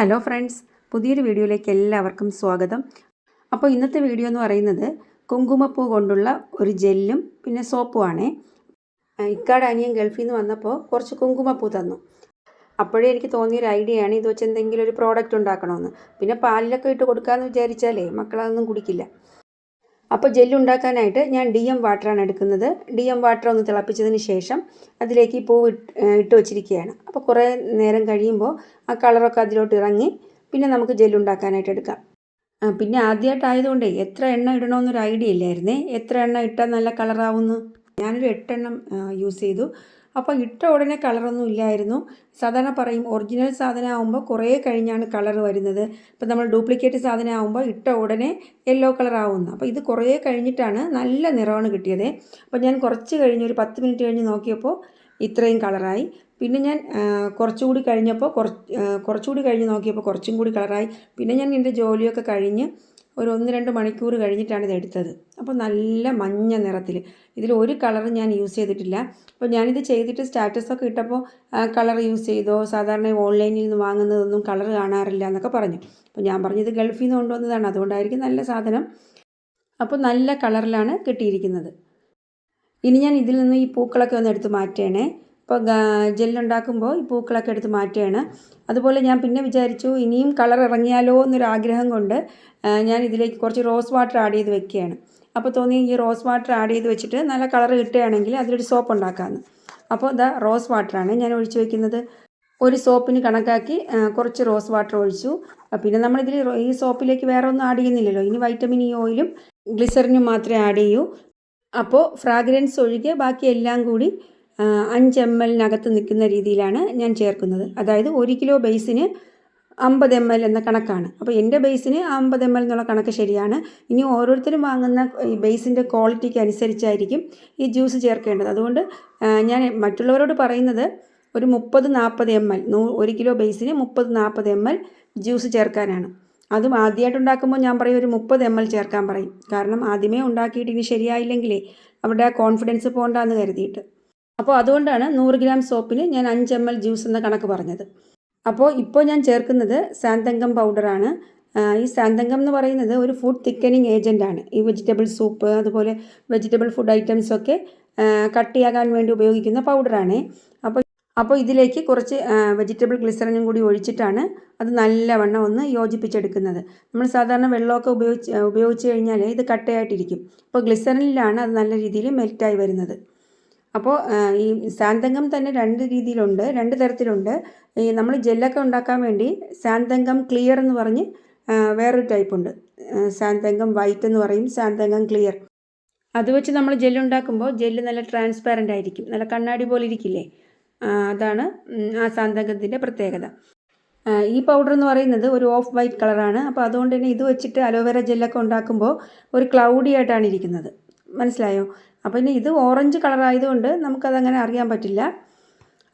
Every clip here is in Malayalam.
ഹലോ ഫ്രണ്ട്സ്, പുതിയൊരു വീഡിയോയിലേക്ക് എല്ലാവർക്കും സ്വാഗതം. അപ്പോൾ ഇന്നത്തെ വീഡിയോ എന്ന് പറയുന്നത് കുങ്കുമപ്പൂ കൊണ്ടുള്ള ഒരു ജെല്ലും പിന്നെ സോപ്പുമാണേ. ഇക്കാട് അനിയൻ ഗൾഫിൽ നിന്ന് വന്നപ്പോൾ കുറച്ച് കുങ്കുമപ്പൂ തന്നു. അപ്പോഴേ എനിക്ക് തോന്നിയൊരു ഐഡിയയാണ് ഇത് വെച്ച് എന്തെങ്കിലും ഒരു പ്രോഡക്റ്റ് ഉണ്ടാക്കണമെന്ന്. പിന്നെ പാലിലൊക്കെ ഇട്ട് കൊടുക്കാമെന്ന് വിചാരിച്ചാലേ മക്കളതൊന്നും കുടിക്കില്ല. അപ്പോൾ ജെല്ലുണ്ടാക്കാനായിട്ട് ഞാൻ DM വാട്ടറാണ് എടുക്കുന്നത്. DM വാട്ടർ ഒന്ന് തിളപ്പിച്ചതിന് ശേഷം അതിലേക്ക് ഈ പൂവ് ഇട്ട് വച്ചിരിക്കുകയാണ്. അപ്പോൾ കുറേ നേരം കഴിയുമ്പോൾ ആ കളറൊക്കെ അതിലോട്ട് ഇറങ്ങി പിന്നെ നമുക്ക് ജെല്ലുണ്ടാക്കാനായിട്ട് എടുക്കാം. പിന്നെ ആദ്യമായിട്ടായതുകൊണ്ടേ എത്ര എണ്ണ ഇടണമെന്നൊരു ഐഡിയ ഇല്ലായിരുന്നേ. എത്ര എണ്ണ ഇട്ടാൽ നല്ല കളറാവുമെന്ന്. ഞാനൊരു 8 എണ്ണം യൂസ് ചെയ്തു. അപ്പോൾ ഇട്ട ഉടനെ കളറൊന്നും ഇല്ലായിരുന്നു. സാധാരണ പറയും ഒറിജിനൽ സാധനം ആകുമ്പോൾ കുറേ കഴിഞ്ഞാണ് കളർ വരുന്നത്. ഇപ്പോൾ നമ്മൾ ഡ്യൂപ്ലിക്കേറ്റ് സാധനം ആകുമ്പോൾ ഇട്ട ഉടനെ യെല്ലോ കളർ ആവുന്നു. അപ്പോൾ ഇത് കുറേ കഴിഞ്ഞിട്ടാണ് നല്ല നിറമാണ് കിട്ടിയത്. അപ്പോൾ ഞാൻ കുറച്ച് കഴിഞ്ഞ് ഒരു 10 മിനിറ്റ് കഴിഞ്ഞ് നോക്കിയപ്പോൾ ഇത്രയും കളറായി. പിന്നെ ഞാൻ കുറച്ചുകൂടി കഴിഞ്ഞ് നോക്കിയപ്പോൾ കുറച്ചും കൂടി കളറായി. പിന്നെ ഞാൻ എൻ്റെ ജോലിയൊക്കെ കഴിഞ്ഞ് ഒരു 1-2 മണിക്കൂർ കഴിഞ്ഞിട്ടാണ് ഇത് എടുത്തത്. അപ്പോൾ നല്ല മഞ്ഞ നിറത്തിൽ. ഇതിൽ ഒരു കളറും ഞാൻ യൂസ് ചെയ്തിട്ടില്ല. അപ്പോൾ ഞാനിത് ചെയ്തിട്ട് സ്റ്റാറ്റസൊക്കെ ഇട്ടപ്പോൾ കളർ യൂസ് ചെയ്തോ, സാധാരണ ഓൺലൈനിൽ നിന്ന് വാങ്ങുന്നതൊന്നും കളർ കാണാറില്ല എന്നൊക്കെ പറഞ്ഞു. അപ്പോൾ ഞാൻ പറഞ്ഞു ഇത് ഗൾഫിൽ നിന്ന് കൊണ്ടുവന്നതാണ്, അതുകൊണ്ടായിരിക്കും നല്ല സാധനം. അപ്പോൾ നല്ല കളറിലാണ് കിട്ടിയിരിക്കുന്നത്. ഇനി ഞാൻ ഇതിൽ നിന്ന് ഈ പൂക്കളൊക്കെ ഒന്ന് എടുത്ത് മാറ്റണേ. ഇപ്പോൾ ജെല്ലുണ്ടാക്കുമ്പോൾ ഈ പൂക്കളൊക്കെ എടുത്ത് മാറ്റുകയാണ്. അതുപോലെ ഞാൻ പിന്നെ വിചാരിച്ചു ഇനിയും കളർ ഇറങ്ങിയാലോ എന്നൊരാഗ്രഹം കൊണ്ട് ഞാൻ ഇതിലേക്ക് കുറച്ച് റോസ് വാട്ടർ ആഡ് ചെയ്ത് വെക്കുകയാണ്. അപ്പോൾ തോന്നി ഈ റോസ് വാട്ടർ ആഡ് ചെയ്ത് വെച്ചിട്ട് നല്ല കളർ കിട്ടുകയാണെങ്കിൽ അതിലൊരു സോപ്പ് ഉണ്ടാക്കാമെന്ന്. അപ്പോൾ ഇതാ റോസ് വാട്ടറാണ് ഞാൻ ഒഴിച്ച് വയ്ക്കുന്നത്. ഒരു സോപ്പിന് കണക്കാക്കി കുറച്ച് റോസ് വാട്ടർ ഒഴിച്ചു. പിന്നെ നമ്മളിതിൽ ഈ സോപ്പിലേക്ക് വേറെ ഒന്നും ആഡ് ചെയ്യുന്നില്ലല്ലോ. ഇനി വൈറ്റമിൻ ഇ ഓയിലും ഗ്ലിസറിനും മാത്രമേ ആഡ് ചെയ്യൂ. അപ്പോൾ ഫ്രാഗ്രൻസ് ഒഴികെ ബാക്കി എല്ലാം കൂടി 5 ml നിൽക്കുന്ന രീതിയിലാണ് ഞാൻ ചേർക്കുന്നത്. അതായത് 1 കിലോ ബേസിന് 50 ml എന്ന കണക്കാണ്. അപ്പോൾ എൻ്റെ ബേസിന് 50 ml എന്നുള്ള കണക്ക് ശരിയാണ്. ഇനി ഓരോരുത്തരും വാങ്ങുന്ന ഈ ബേസിൻ്റെ ക്വാളിറ്റിക്ക് അനുസരിച്ചായിരിക്കും ഈ ജ്യൂസ് ചേർക്കേണ്ടത്. അതുകൊണ്ട് ഞാൻ മറ്റുള്ളവരോട് പറയുന്നത് ഒരു 30-40 ml 1 കിലോ ബേസിന് 30-40 ml ജ്യൂസ് ചേർക്കാനാണ്. അതും ആദ്യമായിട്ടുണ്ടാക്കുമ്പോൾ ഞാൻ പറയും ഒരു 30 ml ചേർക്കാൻ പറയും. കാരണം ആദ്യമേ ഉണ്ടാക്കിയിട്ട് ഇനി ശരിയായില്ലെങ്കിലേ അവരുടെ ആ കോൺഫിഡൻസ് പോകണ്ടെന്ന് കരുതിയിട്ട്. അപ്പോൾ അതുകൊണ്ടാണ് 100 ഗ്രാം സോപ്പിന് ഞാൻ 5 ml ജ്യൂസ് എന്ന കണക്ക് പറഞ്ഞത്. അപ്പോൾ ഇപ്പോൾ ഞാൻ ചേർക്കുന്നത് സാന്തങ്കം പൗഡറാണ്. ഈ സാന്തങ്കം എന്ന് പറയുന്നത് ഒരു ഫുഡ് തിക്കനിങ് ഏജൻറ്റാണ്. ഈ വെജിറ്റബിൾ സൂപ്പ് അതുപോലെ വെജിറ്റബിൾ ഫുഡ് ഐറ്റംസൊക്കെ കട്ടിയാകാൻ വേണ്ടി ഉപയോഗിക്കുന്ന പൗഡറാണ്. അപ്പോൾ ഇതിലേക്ക് കുറച്ച് വെജിറ്റബിൾ ഗ്ലിസറിനും കൂടി ഒഴിച്ചിട്ടാണ് അത് നല്ലവണ്ണം ഒന്ന് യോജിപ്പിച്ചെടുക്കുന്നത്. നമ്മൾ സാധാരണ വെള്ളമൊക്കെ ഉപയോഗിച്ച് കഴിഞ്ഞാൽ ഇത് കട്ടയായിട്ടിരിക്കും. അപ്പോൾ ഗ്ലിസറിനിലാണ് അത് നല്ല രീതിയിൽ മെൽറ്റായി വരുന്നത്. അപ്പോൾ ഈ സാന്തങ്കം തന്നെ 2 രീതിയിലുണ്ട്, 2 തരത്തിലുണ്ട്. ഈ നമ്മൾ ജെല്ലൊക്കെ ഉണ്ടാക്കാൻ വേണ്ടി സാന്തങ്കം ക്ലിയർ എന്ന് പറഞ്ഞ് വേറൊരു ടൈപ്പുണ്ട്. സാന്തങ്കം വൈറ്റ് എന്ന് പറയും, സാന്തങ്കം ക്ലിയർ. അത് വെച്ച് നമ്മൾ ജെല്ലുണ്ടാക്കുമ്പോൾ ജെല്ല് നല്ല ട്രാൻസ്പാരൻ്റ് ആയിരിക്കും, നല്ല കണ്ണാടി പോലെ ഇരിക്കില്ലേ. അതാണ് ആ സാന്തങ്കത്തിൻ്റെ പ്രത്യേകത. ഈ പൗഡർ എന്ന് പറയുന്നത് ഒരു ഓഫ് വൈറ്റ് കളറാണ്. അപ്പോൾ അതുകൊണ്ട് തന്നെ ഇത് വെച്ചിട്ട് അലോവേര ജെല്ലൊക്കെ ഉണ്ടാക്കുമ്പോൾ ഒരു ക്ലൗഡി ആയിട്ടാണ് ഇരിക്കുന്നത്. മനസ്സിലായോ? അപ്പോൾ ഇനി ഇത് ഓറഞ്ച് കളറായതുകൊണ്ട് നമുക്കതങ്ങനെ അറിയാൻ പറ്റില്ല.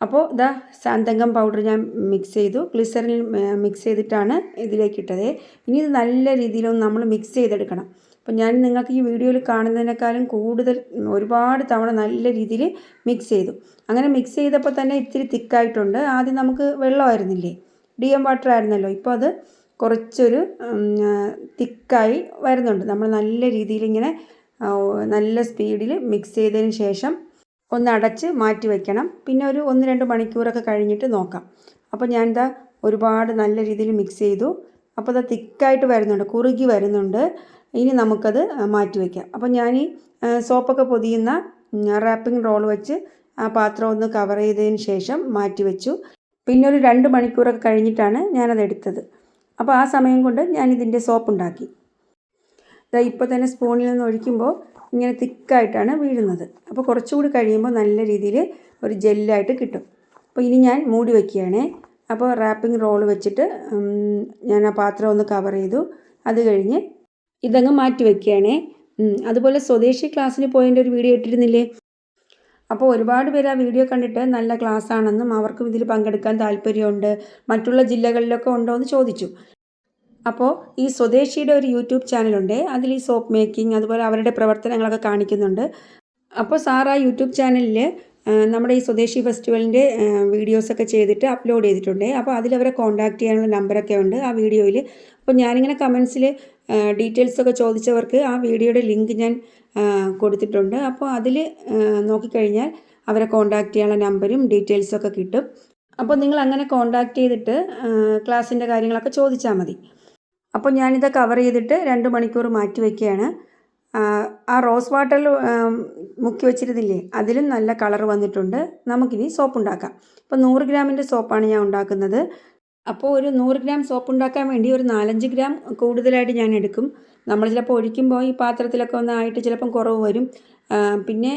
അപ്പോൾ ഇതാ സാന്തങ്കം പൗഡർ ഞാൻ മിക്സ് ചെയ്തു, ഗ്ലിസറിൻ മിക്സ് ചെയ്തിട്ടാണ് ഇതിലേക്ക് ഇട്ടത്. ഇനി ഇത് നല്ല രീതിയിലൊന്ന് നമ്മൾ മിക്സ് ചെയ്തെടുക്കണം. അപ്പോൾ ഞാൻ നിങ്ങൾക്ക് ഈ വീഡിയോയിൽ കാണുന്നതിനേക്കാളും കൂടുതൽ ഒരുപാട് തവണ നല്ല രീതിയിൽ മിക്സ് ചെയ്തു. അങ്ങനെ മിക്സ് ചെയ്തപ്പോൾ തന്നെ ഇത്തിരി തിക്കായിട്ടുണ്ട്. ആദ്യം നമുക്ക് വെള്ളമായിരുന്നില്ലേ, DM വാട്ടർ ആയിരുന്നല്ലോ. ഇപ്പോൾ അത് കുറച്ചൊരു തിക്കായി വരുന്നുണ്ട്. നമ്മൾ നല്ല രീതിയിൽ ഇങ്ങനെ നല്ല സ്പീഡിൽ മിക്സ് ചെയ്തതിന് ശേഷം ഒന്ന് അടച്ച് മാറ്റി വയ്ക്കണം. പിന്നെ ഒരു 1-2 മണിക്കൂറൊക്കെ കഴിഞ്ഞിട്ട് നോക്കാം. അപ്പോൾ ഞാൻ ഇതാ ഒരുപാട് നല്ല രീതിയിൽ മിക്സ് ചെയ്തു. അപ്പോൾ അത് തിക്കായിട്ട് വരുന്നുണ്ട്, കുറുകി വരുന്നുണ്ട്. ഇനി നമുക്കത് മാറ്റി വയ്ക്കാം. അപ്പോൾ ഞാൻ ഈ സോപ്പൊക്കെ പൊതിയുന്ന റാപ്പിംഗ് റോൾ വെച്ച് ആ പാത്രം ഒന്ന് കവർ ചെയ്തതിന് ശേഷം മാറ്റി വെച്ചു. പിന്നെ ഒരു 2 മണിക്കൂറൊക്കെ കഴിഞ്ഞിട്ടാണ് ഞാനത് എടുത്തത്. അപ്പോൾ ആ സമയം കൊണ്ട് ഞാനിതിൻ്റെ സോപ്പ് ഉണ്ടാക്കി. ഇപ്പോൾ തന്നെ സ്പൂണിൽ നിന്ന് ഒഴിക്കുമ്പോൾ ഇങ്ങനെ തിക്കായിട്ടാണ് വീഴുന്നത്. അപ്പോൾ കുറച്ചുകൂടി കഴിയുമ്പോൾ നല്ല രീതിയിൽ ഒരു ജെല്ലായിട്ട് കിട്ടും. അപ്പോൾ ഇനി ഞാൻ മൂടി വയ്ക്കുകയാണേ. അപ്പോൾ റാപ്പിംഗ് റോൾ വെച്ചിട്ട് ഞാൻ ആ പാത്രം ഒന്ന് കവർ ചെയ്തു. അത് കഴിഞ്ഞ് ഇതങ്ങ് മാറ്റി വയ്ക്കുകയാണേ. അതുപോലെ സ്വദേശി ക്ലാസ്സിന് പോയതിൻ്റെ ഒരു വീഡിയോ ഇട്ടിരുന്നില്ലേ. അപ്പോൾ ഒരുപാട് പേര് ആ വീഡിയോ കണ്ടിട്ട് നല്ല ക്ലാസ് ആണെന്നും അവർക്കും ഇതിൽ പങ്കെടുക്കാൻ താല്പര്യമുണ്ട്, മറ്റുള്ള ജില്ലകളിലൊക്കെ ഉണ്ടോ എന്ന് ചോദിച്ചു. അപ്പോൾ ഈ സ്വദേശിയുടെ ഒരു യൂട്യൂബ് ചാനലുണ്ട്, അതിൽ ഈ സോപ്പ് മേക്കിംഗ് അതുപോലെ അവരുടെ പ്രവർത്തനങ്ങളൊക്കെ കാണിക്കുന്നുണ്ട്. അപ്പോൾ സാർ ആ യൂട്യൂബ് ചാനലിൽ നമ്മുടെ ഈ സ്വദേശി ഫെസ്റ്റിവലിൻ്റെ വീഡിയോസൊക്കെ ചെയ്തിട്ട് അപ്ലോഡ് ചെയ്തിട്ടുണ്ട്. അപ്പോൾ അതിലവരെ കോൺടാക്റ്റ് ചെയ്യാനുള്ള നമ്പറൊക്കെ ഉണ്ട് ആ വീഡിയോയിൽ. അപ്പോൾ ഞാനിങ്ങനെ കമൻസിൽ ഡീറ്റെയിൽസൊക്കെ ചോദിച്ചവർക്ക് ആ വീഡിയോയുടെ ലിങ്ക് ഞാൻ കൊടുത്തിട്ടുണ്ട്. അപ്പോൾ അതിൽ നോക്കിക്കഴിഞ്ഞാൽ അവരെ കോൺടാക്റ്റ് ചെയ്യാനുള്ള നമ്പരും ഡീറ്റെയിൽസൊക്കെ കിട്ടും. അപ്പോൾ നിങ്ങൾ അങ്ങനെ കോൺടാക്റ്റ് ചെയ്തിട്ട് ക്ലാസ്സിൻ്റെ കാര്യങ്ങളൊക്കെ ചോദിച്ചാൽ മതി. അപ്പോൾ ഞാനിത് കവർ ചെയ്തിട്ട് 2 മണിക്കൂർ മാറ്റി വയ്ക്കുകയാണ്. ആ റോസ് വാട്ടറിൽ മുക്കി വെച്ചിരുന്നില്ലേ, അതിലും നല്ല കളർ വന്നിട്ടുണ്ട്. നമുക്കിനി സോപ്പ് ഉണ്ടാക്കാം. അപ്പോൾ 100 ഗ്രാമിൻ്റെ സോപ്പാണ് ഞാൻ ഉണ്ടാക്കുന്നത്. അപ്പോൾ ഒരു 100 ഗ്രാം സോപ്പ് ഉണ്ടാക്കാൻ വേണ്ടി ഒരു 4-5 ഗ്രാം കൂടുതലായിട്ട് ഞാൻ എടുക്കും. നമ്മൾ ചിലപ്പോൾ ഒഴിക്കുമ്പോൾ ഈ പാത്രത്തിലൊക്കെ ഒന്നായിട്ട് ചിലപ്പം കുറവ് വരും. പിന്നെ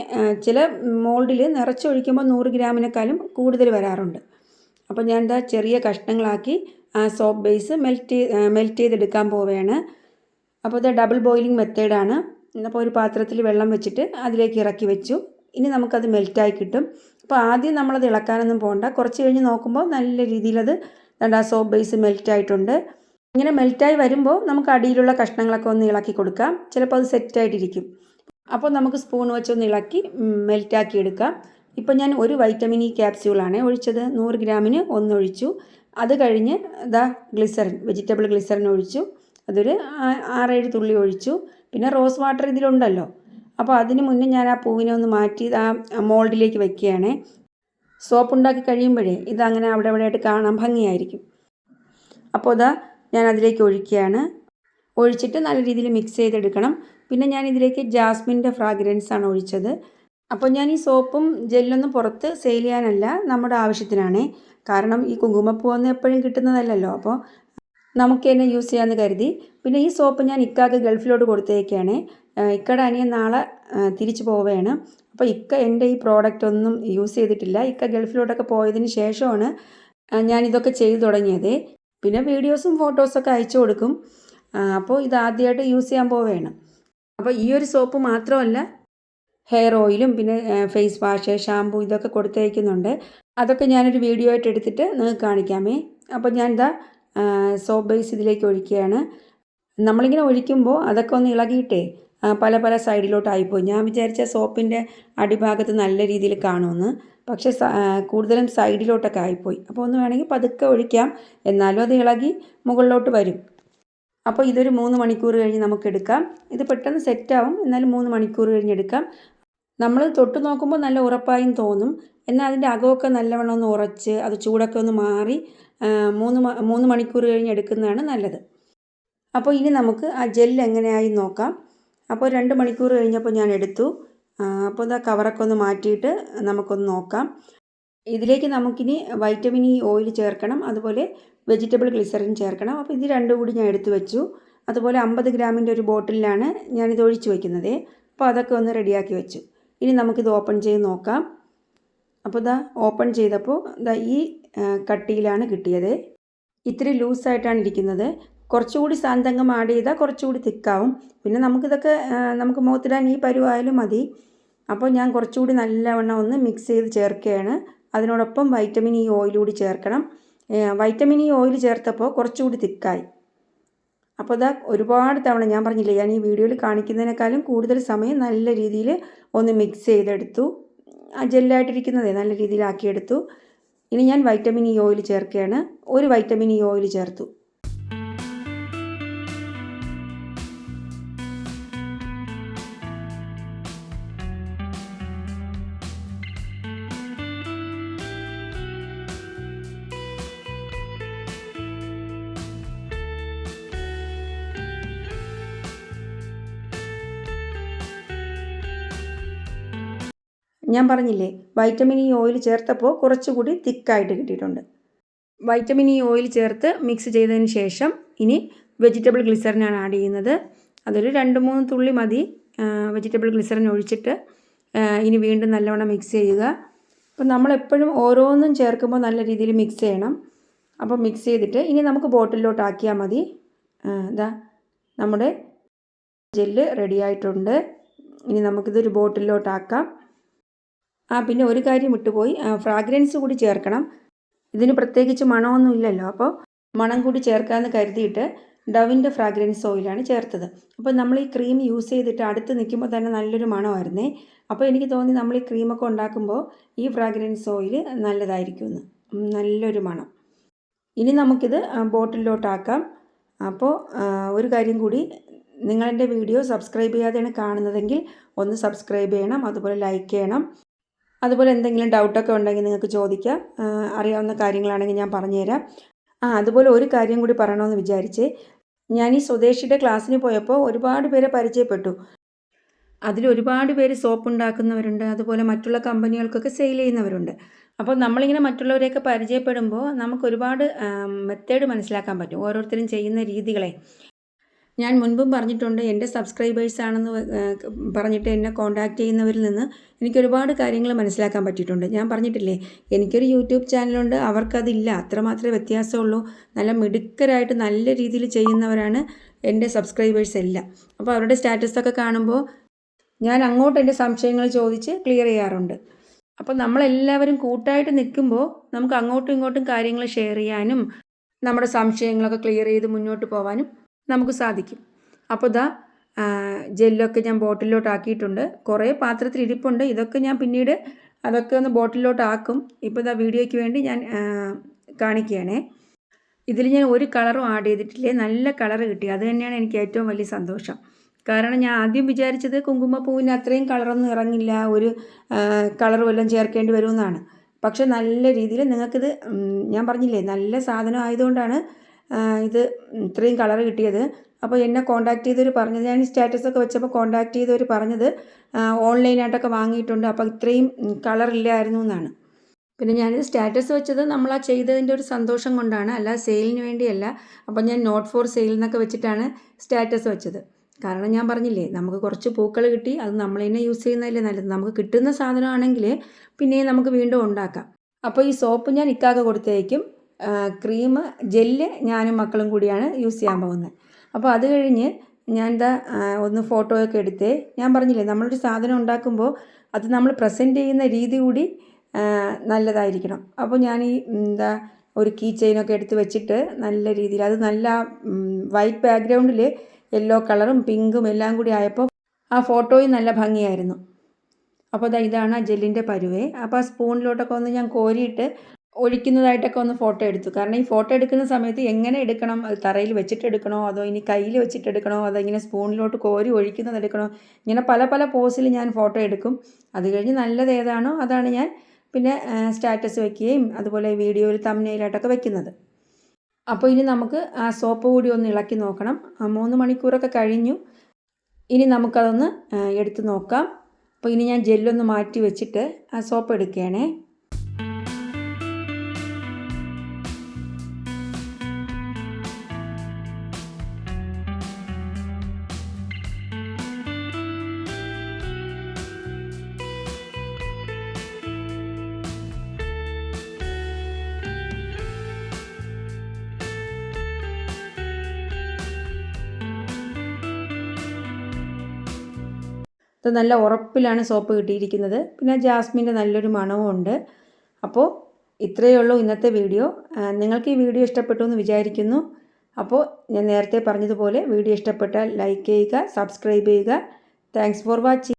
ചില മോൾഡിൽ നിറച്ചൊഴിക്കുമ്പോൾ 100 ഗ്രാമിനേക്കാളും കൂടുതൽ വരാറുണ്ട്. അപ്പോൾ ഞാൻ എന്താ ചെറിയ കഷ്ണങ്ങളാക്കി ആ സോപ്പ് ബേസ് മെൽറ്റ് ചെയ്തെടുക്കാൻ പോവുകയാണ്. അപ്പോൾ ഇത് ഡബിൾ ബോയിലിംഗ് മെത്തേഡാണ്. അപ്പോൾ ഒരു പാത്രത്തിൽ വെള്ളം വെച്ചിട്ട് അതിലേക്ക് ഇറക്കി വെച്ചു. ഇനി നമുക്കത് മെൽറ്റായി കിട്ടും. അപ്പോൾ ആദ്യം നമ്മളത് ഇളക്കാനൊന്നും പോകണ്ട. കുറച്ച് കഴിഞ്ഞ് നോക്കുമ്പോൾ നല്ല രീതിയിലത് ആ സോപ്പ് ബേസ് മെൽറ്റായിട്ടുണ്ട്. ഇങ്ങനെ മെൽറ്റായി വരുമ്പോൾ നമുക്ക് അടിയിലുള്ള കഷ്ണങ്ങളൊക്കെ ഒന്ന് ഇളക്കി കൊടുക്കാം. ചിലപ്പോൾ അത് സെറ്റായിട്ടിരിക്കും. അപ്പോൾ നമുക്ക് സ്പൂൺ വെച്ചൊന്ന് ഇളക്കി മെൽറ്റാക്കി എടുക്കാം. ഇപ്പോൾ ഞാൻ ഒരു വൈറ്റമിൻ ഇ ക്യാപ്സ്യൂളാണ് ഒഴിച്ചത്. 100 ഗ്രാമിന് 1 ഒഴിച്ചു. അത് കഴിഞ്ഞ് ഗ്ലിസറിൻ, വെജിറ്റബിൾ ഗ്ലിസറിൻ ഒഴിച്ചു. അതൊരു 6-7 തുള്ളി ഒഴിച്ചു. പിന്നെ റോസ് വാട്ടർ ഇതിലുണ്ടല്ലോ. അപ്പോൾ അതിന് മുന്നേ ഞാൻ ആ പൂവിനെ ഒന്ന് മാറ്റി ആ മോൾഡിലേക്ക് വെക്കുകയാണ്. സോപ്പ് ഉണ്ടാക്കി കഴിയുമ്പോഴേ ഇതങ്ങനെ അവിടെ ആയിട്ട് കാണാൻ ഭംഗിയായിരിക്കും. അപ്പോൾ ഞാൻ അതിലേക്ക് ഒഴിക്കുകയാണ്. ഒഴിച്ചിട്ട് നല്ല രീതിയിൽ മിക്സ് ചെയ്തെടുക്കണം. പിന്നെ ഞാൻ ഇതിലേക്ക് ജാസ്മിൻ്റെ ഫ്രാഗ്രൻസാണ് ഒഴിച്ചത്. അപ്പോൾ ഞാൻ ഈ സോപ്പും ജെല്ലൊന്നും പുറത്ത് സെയിൽ ചെയ്യാനല്ല, നമ്മുടെ ആവശ്യത്തിനാണ്. കാരണം ഈ കുങ്കുമപ്പൂവൊന്നും എപ്പോഴും കിട്ടുന്നതല്ലല്ലോ. അപ്പോൾ നമുക്ക് തന്നെ യൂസ് ചെയ്യാമെന്ന് കരുതി. പിന്നെ ഈ സോപ്പ് ഞാൻ ഇക്കാക്ക് ഗൾഫിലോട്ട് കൊടുത്തേക്കാണ്. ഇക്കയുടെ അനിയൻ നാളെ തിരിച്ചു പോവുകയാണ്. അപ്പോൾ ഇക്ക എൻ്റെ ഈ പ്രോഡക്റ്റ് ഒന്നും യൂസ് ചെയ്തിട്ടില്ല. ഇക്ക ഗൾഫിലോട്ടൊക്കെ പോയതിന് ശേഷമാണ് ഞാനിതൊക്കെ ചെയ്തു തുടങ്ങിയത്. പിന്നെ വീഡിയോസും ഫോട്ടോസൊക്കെ അയച്ചു കൊടുക്കും. അപ്പോൾ ഇത് ആദ്യമായിട്ട് യൂസ് ചെയ്യാൻ പോവുകയാണ്. അപ്പോൾ ഈ ഒരു സോപ്പ് മാത്രമല്ല, ഹെയർ ഓയിലും പിന്നെ ഫേസ് വാഷ്, ഷാമ്പൂ ഇതൊക്കെ കൊടുത്തയക്കുന്നുണ്ട്. അതൊക്കെ ഞാനൊരു വീഡിയോ ആയിട്ട് എടുത്തിട്ട് നിങ്ങൾക്ക് കാണിക്കാമേ. അപ്പോൾ ഞാൻ സോപ്പ് ബേസ് ഇതിലേക്ക് ഒഴിക്കുകയാണ്. നമ്മളിങ്ങനെ ഒഴിക്കുമ്പോൾ അതൊക്കെ ഒന്ന് ഇളകിയിട്ടേ പല സൈഡിലോട്ടായിപ്പോയി. ഞാൻ വിചാരിച്ച സോപ്പിൻ്റെ അടിഭാഗത്ത് നല്ല രീതിയിൽ കാണുമെന്ന്. പക്ഷേ കൂടുതലും സൈഡിലോട്ടൊക്കെ ആയിപ്പോയി. അപ്പോൾ ഒന്ന് വേണമെങ്കിൽ പതുക്കെ ഒഴിക്കാം. എന്നാലും അത് ഇളകി മുകളിലോട്ട് വരും. അപ്പോൾ ഇതൊരു 3 മണിക്കൂർ കഴിഞ്ഞ് നമുക്കെടുക്കാം. ഇത് പെട്ടെന്ന് സെറ്റാവും. എന്നാലും 3 മണിക്കൂർ കഴിഞ്ഞെടുക്കാം. നമ്മൾ തൊട്ട് നോക്കുമ്പോൾ നല്ല ഉറപ്പായും തോന്നും. എന്നാൽ അതിൻ്റെ അകമൊക്കെ നല്ലവണ്ണം ഒന്ന് ഉറച്ച് അത് ചൂടൊക്കെ ഒന്ന് മാറി 3 മണിക്കൂർ കഴിഞ്ഞ് എടുക്കുന്നതാണ് നല്ലത്. അപ്പോൾ ഇനി നമുക്ക് ആ ജെല്ല് എങ്ങനെയായി നോക്കാം. അപ്പോൾ 2 മണിക്കൂർ കഴിഞ്ഞപ്പോൾ ഞാൻ എടുത്തു. അപ്പോൾ കവറൊക്കെ ഒന്ന് മാറ്റിയിട്ട് നമുക്കൊന്ന് നോക്കാം. ഇതിലേക്ക് നമുക്കിനി വൈറ്റമിൻ ഇ ഓയിൽ ചേർക്കണം. അതുപോലെ വെജിറ്റബിൾ ഗ്ലിസറിൻ ചേർക്കണം. അപ്പോൾ ഇത് രണ്ടും കൂടി ഞാൻ എടുത്തു വെച്ചു. അതുപോലെ 50 ഗ്രാമിൻ്റെ ഒരു ബോട്ടിലാണ് ഞാനിത് ഒഴിച്ച് വയ്ക്കുന്നത്. അപ്പോൾ അതൊക്കെ ഒന്ന് റെഡിയാക്കി വെച്ചു. ഇനി നമുക്കിത് ഓപ്പൺ ചെയ്ത് നോക്കാം. അപ്പോൾ ഓപ്പൺ ചെയ്തപ്പോൾ ഈ കട്ടിയിലാണ് കിട്ടിയത്. ഇത്തിരി ലൂസായിട്ടാണ് ഇരിക്കുന്നത്. കുറച്ചുകൂടി സാന്തങ്കം ആഡ് ചെയ്താൽ കുറച്ചുകൂടി തിക്കാവും. പിന്നെ നമുക്ക് മുഖത്തിടാൻ ഈ പരുവായാലും മതി. അപ്പോൾ ഞാൻ കുറച്ചുകൂടി നല്ലവണ്ണം ഒന്ന് മിക്സ് ചെയ്ത് ചേർക്കുകയാണ്. അതിനോടൊപ്പം വൈറ്റമിൻ ഇ ഓയിൽ കൂടി ചേർക്കണം. വൈറ്റമിൻ ഇ ഓയിൽ ചേർത്തപ്പോൾ കുറച്ചുകൂടി തിക്കായി. അപ്പോൾ ഒരുപാട് തവണ ഞാൻ പറഞ്ഞില്ലേ, ഞാൻ ഈ വീഡിയോയിൽ കാണിക്കുന്നതിനേക്കാളും കൂടുതൽ സമയം നല്ല രീതിയിൽ ഒന്ന് മിക്സ് ചെയ്തെടുത്തു. ആ ജെല്ലായിട്ടിരിക്കുന്നതേ നല്ല രീതിയിലാക്കിയെടുത്തു. ഇനി ഞാൻ വൈറ്റമിൻ ഇ ഓയിൽ ചേർക്കുകയാണ്. ഒരു വൈറ്റമിൻ ഇ ഓയിൽ ചേർത്തു. ഞാൻ പറഞ്ഞില്ലേ, വൈറ്റമിൻ ഇ ഓയിൽ ചേർത്തപ്പോൾ കുറച്ചുകൂടി തിക്കായിട്ട് കിട്ടിയിട്ടുണ്ട്. വൈറ്റമിൻ ഇ ഓയിൽ ചേർത്ത് മിക്സ് ചെയ്തതിന് ശേഷം ഇനി വെജിറ്റബിൾ ഗ്ലിസറിനാണ് ആഡ് ചെയ്യുന്നത്. അതൊരു 2-3 തുള്ളി മതി. വെജിറ്റബിൾ ഗ്ലിസറിൻ ഒഴിച്ചിട്ട് ഇനി വീണ്ടും നല്ലവണ്ണം മിക്സ് ചെയ്യുക. അപ്പോൾ നമ്മളെപ്പോഴും ഓരോന്നും ചേർക്കുമ്പോൾ നല്ല രീതിയിൽ മിക്സ് ചെയ്യണം. അപ്പോൾ മിക്സ് ചെയ്തിട്ട് ഇനി നമുക്ക് ബോട്ടിലോട്ട് ആക്കിയാൽ മതി. നമ്മുടെ ജെല്ല് റെഡി ആയിട്ടുണ്ട്. ഇനി നമുക്കിതൊരു ബോട്ടിലോട്ടാക്കാം. പിന്നെ ഒരു കാര്യം വിട്ടുപോയി, ഫ്രാഗ്രൻസ് കൂടി ചേർക്കണം. ഇതിന് പ്രത്യേകിച്ച് മണമൊന്നും ഇല്ലല്ലോ. അപ്പോൾ മണം കൂടി ചേർക്കാമെന്ന് കരുതിയിട്ട് ഡവിൻ്റെ ഫ്രാഗ്രൻസ് ഓയിലാണ് ചേർത്തത്. അപ്പോൾ നമ്മൾ ഈ ക്രീം യൂസ് ചെയ്തിട്ട് അടുത്ത് നിൽക്കുമ്പോൾ തന്നെ നല്ലൊരു മണമായിരുന്നേ. അപ്പോൾ എനിക്ക് തോന്നി നമ്മൾ ഈ ക്രീമൊക്കെ ഉണ്ടാക്കുമ്പോൾ ഈ ഫ്രാഗ്രൻസ് ഓയിൽ നല്ലതായിരിക്കുമെന്ന്. നല്ലൊരു മണം. ഇനി നമുക്കിത് ബോട്ടിലോട്ടാക്കാം. അപ്പോൾ ഒരു കാര്യം കൂടി, നിങ്ങളെൻ്റെ വീഡിയോ സബ്സ്ക്രൈബ് ചെയ്യാതെയാണ് കാണുന്നതെങ്കിൽ ഒന്ന് സബ്സ്ക്രൈബ് ചെയ്യണം, അതുപോലെ ലൈക്ക് ചെയ്യണം. അതുപോലെ എന്തെങ്കിലും ഡൗട്ടൊക്കെ ഉണ്ടെങ്കിൽ നിങ്ങൾക്ക് ചോദിക്കാം. അറിയാവുന്ന കാര്യങ്ങളാണെങ്കിൽ ഞാൻ പറഞ്ഞുതരാം. അതുപോലെ ഒരു കാര്യം കൂടി പറയണമെന്ന് വിചാരിച്ചേ. ഞാൻ ഈ സ്വദേശിയുടെ ക്ലാസ്സിന് പോയപ്പോൾ ഒരുപാട് പേരെ പരിചയപ്പെട്ടു. അതിലൊരുപാട് പേര് സോപ്പ് ഉണ്ടാക്കുന്നവരുണ്ട്, അതുപോലെ മറ്റുള്ള കമ്പനികൾക്കൊക്കെ സെയിൽ ചെയ്യുന്നവരുണ്ട്. അപ്പോൾ നമ്മളിങ്ങനെ മറ്റുള്ളവരെയൊക്കെ പരിചയപ്പെടുമ്പോൾ നമുക്ക് ഒരുപാട് മെത്തേഡ് മനസ്സിലാക്കാൻ പറ്റും, ഓരോരുത്തരും ചെയ്യുന്ന രീതികളെ. ഞാൻ മുൻപും പറഞ്ഞിട്ടുണ്ട്, എൻ്റെ സബ്സ്ക്രൈബേഴ്സ് ആണെന്ന് പറഞ്ഞിട്ട് എന്നെ കോൺടാക്റ്റ് ചെയ്യുന്നവരിൽ നിന്ന് എനിക്ക് ഒരുപാട് കാര്യങ്ങൾ മനസ്സിലാക്കാൻ പറ്റിയിട്ടുണ്ട്. ഞാൻ പറഞ്ഞിട്ടില്ലേ, എനിക്കൊരു യൂട്യൂബ് ചാനലുണ്ട്, അവർക്കതില്ല, അത്രമാത്രമേ വ്യത്യാസമുള്ളൂ. നല്ല മിടുക്കരായിട്ട് നല്ല രീതിയിൽ ചെയ്യുന്നവരാണ് എൻ്റെ സബ്സ്ക്രൈബേഴ്സ് എല്ലാം. അപ്പോൾ അവരുടെ സ്റ്റാറ്റസൊക്കെ കാണുമ്പോൾ ഞാൻ അങ്ങോട്ട് എൻ്റെ സംശയങ്ങൾ ചോദിച്ച് ക്ലിയർ ചെയ്യാറുണ്ട്. അപ്പോൾ നമ്മളെല്ലാവരും കൂട്ടായിട്ട് നിൽക്കുമ്പോൾ നമുക്ക് അങ്ങോട്ടും ഇങ്ങോട്ടും കാര്യങ്ങൾ ഷെയർ ചെയ്യാനും നമ്മുടെ സംശയങ്ങളൊക്കെ ക്ലിയർ ചെയ്ത് മുന്നോട്ട് പോകാനും നമുക്ക് സാധിക്കും. അപ്പോൾ ജെല്ലൊക്കെ ഞാൻ ബോട്ടിലോട്ടാക്കിയിട്ടുണ്ട്. കുറേ പാത്രത്തിൽ ഇരിപ്പുണ്ട്. ഇതൊക്കെ ഞാൻ പിന്നീട് അതൊക്കെ ഒന്ന് ബോട്ടിലോട്ടാക്കും. ഇപ്പോൾ വീഡിയോയ്ക്ക് വേണ്ടി ഞാൻ കാണിക്കുകയാണേ. ഇതിൽ ഞാൻ ഒരു കളറും ആഡ് ചെയ്തിട്ടില്ലേ, നല്ല കളർ കിട്ടി. അത് തന്നെയാണ് എനിക്ക് ഏറ്റവും വലിയ സന്തോഷം. കാരണം ഞാൻ ആദ്യം വിചാരിച്ചത് കുങ്കുമപ്പൂവിന് അത്രയും കളറൊന്നും ഇറങ്ങില്ല, ഒരു കളർ വല്ലതും ചേർക്കേണ്ടി വരുമെന്നാണ്. പക്ഷെ നല്ല രീതിയിൽ നിങ്ങൾക്കിത്, ഞാൻ പറഞ്ഞില്ലേ, നല്ല സാധനം ആയതുകൊണ്ടാണ് ഇത് ഇത്രയും കളർ കിട്ടിയത്. അപ്പോൾ എന്നെ കോൺടാക്ട് ചെയ്തവർ പറഞ്ഞത്, ഞാൻ സ്റ്റാറ്റസൊക്കെ വെച്ചപ്പോൾ കോൺടാക്ട് ചെയ്തവർ പറഞ്ഞത് ഓൺലൈനായിട്ടൊക്കെ വാങ്ങിയിട്ടുണ്ട്, അപ്പോൾ ഇത്രയും കളറില്ലായിരുന്നു എന്നാണ്. പിന്നെ ഞാനിത് സ്റ്റാറ്റസ് വെച്ചത് നമ്മൾ ആ ചെയ്തതിൻ്റെ ഒരു സന്തോഷം കൊണ്ടാണ്, അല്ല സെയിലിന് വേണ്ടിയല്ല. അപ്പോൾ ഞാൻ നോട്ട് ഫോർ സെയിൽ എന്നൊക്കെ വെച്ചിട്ടാണ് സ്റ്റാറ്റസ് വെച്ചത്. കാരണം ഞാൻ പറഞ്ഞില്ലേ, നമുക്ക് കുറച്ച് പൂക്കൾ കിട്ടി, അത് നമ്മൾ തന്നെ യൂസ് ചെയ്യുന്നതല്ലേ നല്ലത്. നമുക്ക് കിട്ടുന്ന സാധനമാണെങ്കിൽ പിന്നെയും നമുക്ക് വീണ്ടും ഉണ്ടാക്കാം. അപ്പോൾ ഈ സോപ്പ് ഞാൻ ഇക്കാക്ക കൊടുത്തേക്കും, ക്രീം ജെല്ല് ഞാനും മക്കളും കൂടിയാണ് യൂസ് ചെയ്യാൻ പോകുന്നത്. അപ്പോൾ അത് കഴിഞ്ഞ് ഞാൻ ഒന്ന് ഫോട്ടോയൊക്കെ എടുത്തേ. ഞാൻ പറഞ്ഞില്ലേ, നമ്മളൊരു സാധനം ഉണ്ടാക്കുമ്പോൾ അത് നമ്മൾ പ്രസൻറ്റ് ചെയ്യുന്ന രീതി കൂടി നല്ലതായിരിക്കണം. അപ്പോൾ ഞാൻ ഈ ഒരു കീ ചെയിനൊക്കെ എടുത്ത് വെച്ചിട്ട് നല്ല രീതിയിൽ, അത് നല്ല വൈറ്റ് ബാക്ക്ഗ്രൗണ്ടിൽ യെല്ലോ കളറും പിങ്കും എല്ലാം കൂടി ആയപ്പോൾ ആ ഫോട്ടോയും നല്ല ഭംഗിയായിരുന്നു. അപ്പോൾ ഇതാണ് ആ ജെല്ലിൻ്റെ പരുവേ. അപ്പോൾ ആ സ്പൂണിലോട്ടൊക്കെ ഒന്ന് ഞാൻ കോരിയിട്ട് ഒഴിക്കുന്നതായിട്ടൊക്കെ ഒന്ന് ഫോട്ടോ എടുത്തു. കാരണം ഈ ഫോട്ടോ എടുക്കുന്ന സമയത്ത് എങ്ങനെ എടുക്കണം, അത് തറയിൽ വെച്ചിട്ട് എടുക്കണോ, അതോ ഇനി കയ്യിൽ വെച്ചിട്ട് എടുക്കണോ, അതോ ഇങ്ങനെ സ്പൂണിലോട്ട് കോരി ഒഴിക്കുന്നത് എടുക്കണോ, ഇങ്ങനെ പല പല പോസിൽ ഞാൻ ഫോട്ടോ എടുക്കും. അത് കഴിഞ്ഞ് നല്ലത് ഏതാണോ അതാണ് ഞാൻ പിന്നെ സ്റ്റാറ്റസ് വയ്ക്കുകയും അതുപോലെ വീഡിയോയിൽ തംബ്നെയിലായിട്ടൊക്കെ വെക്കുന്നത്. അപ്പോൾ ഇനി നമുക്ക് ആ സോപ്പ് കൂടി ഒന്ന് ഇളക്കി നോക്കണം. 3 മണിക്കൂറൊക്കെ കഴിഞ്ഞു. ഇനി നമുക്കതൊന്ന് എടുത്ത് നോക്കാം. അപ്പോൾ ഇനി ഞാൻ ജെല്ലൊന്ന് മാറ്റി വെച്ചിട്ട് ആ സോപ്പ് എടുക്കുകയാണേ. ഇത് നല്ല ഉറപ്പിലാണ് സോപ്പ് കിട്ടിയിരിക്കുന്നത്. പിന്നെ ജാസ്മിൻ്റെ നല്ലൊരു മണവുമുണ്ട്. അപ്പോൾ ഇത്രയേ ഉള്ളൂ ഇന്നത്തെ വീഡിയോ. നിങ്ങൾക്ക് ഈ വീഡിയോ ഇഷ്ടപ്പെട്ടു എന്ന് വിചാരിക്കുന്നു. അപ്പോൾ ഞാൻ നേരത്തെ പറഞ്ഞതുപോലെ വീഡിയോ ഇഷ്ടപ്പെട്ടാൽ ലൈക്ക് ചെയ്യുക, സബ്സ്ക്രൈബ് ചെയ്യുക. Thanks for watching.